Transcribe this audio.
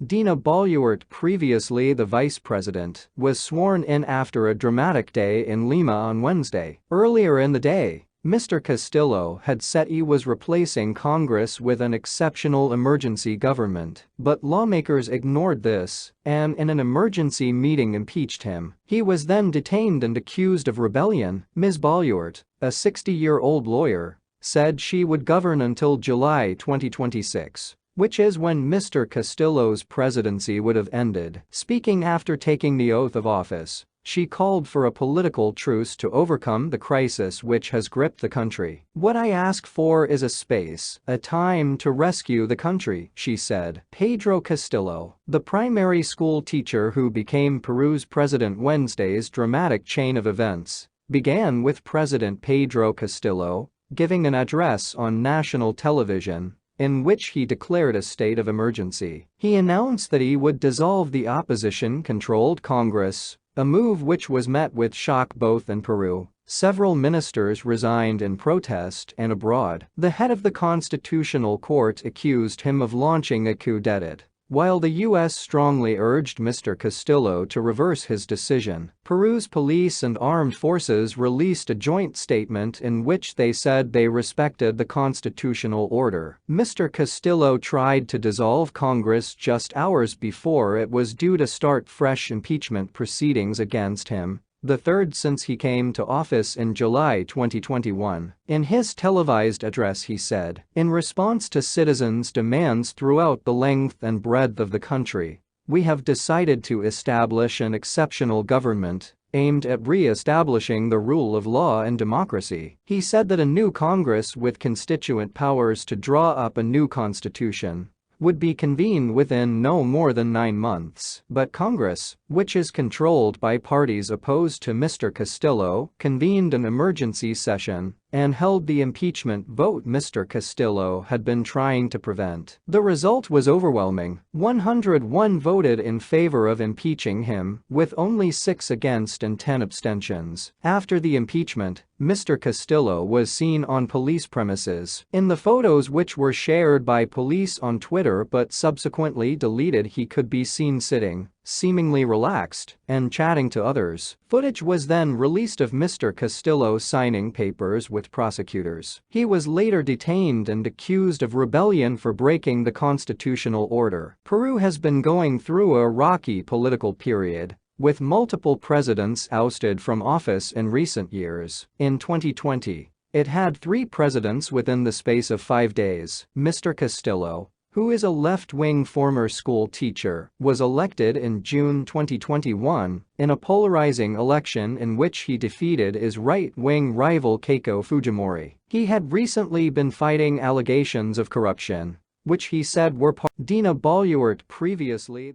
Dina Boluarte, previously the vice president, was sworn in after a dramatic day in Lima on Wednesday. Earlier in the day, Mr. Castillo had said he was replacing Congress with an exceptional emergency government, but lawmakers ignored this and in an emergency meeting impeached him. He was then detained and accused of rebellion. Ms. Boluarte, a 60-year-old lawyer, said she would govern until July 2026, which is when Mr. Castillo's presidency would have ended. Speaking after taking the oath of office, she called for a political truce to overcome the crisis which has gripped the country. "What I ask for is a space, a time to rescue the country," she said. Pedro Castillo, the primary school teacher who became Peru's president. Wednesday's dramatic chain of events began with President Pedro Castillo giving an address on national television in which he declared a state of emergency. He announced that he would dissolve the opposition-controlled Congress, a move which was met with shock both in Peru. Several ministers resigned in protest and abroad. The head of the Constitutional Court accused him of launching a coup d'état. While the U.S. strongly urged Mr. Castillo to reverse his decision, Peru's police and armed forces released a joint statement in which they said they respected the constitutional order. Mr. Castillo tried to dissolve Congress just hours before it was due to start fresh impeachment proceedings against him, the third since he came to office in July 2021. In his televised address he said, "In response to citizens' demands throughout the length and breadth of the country, we have decided to establish an exceptional government aimed at re-establishing the rule of law and democracy." He said that a new Congress with constituent powers to draw up a new constitution would be convened within no more than 9 months. But Congress, which is controlled by parties opposed to Mr. Castillo, convened an emergency session and held the impeachment vote Mr. Castillo had been trying to prevent. The result was overwhelming. 101 voted in favor of impeaching him, with only 6 against and 10 abstentions. After the impeachment, Mr. Castillo was seen on police premises. In the photos which were shared by police on Twitter but subsequently deleted, he could be seen sitting, seemingly relaxed, and chatting to others. Footage was then released of Mr. Castillo signing papers with prosecutors. He was later detained and accused of rebellion for breaking the constitutional order. Peru has been going through a rocky political period, with multiple presidents ousted from office in recent years. In 2020, it had 3 presidents within the space of 5 days. Mr. Castillo, who is a left-wing former school teacher, was elected in June 2021 in a polarizing election in which he defeated his right-wing rival Keiko Fujimori. He had recently been fighting allegations of corruption, which he said were Dina Boluarte, previously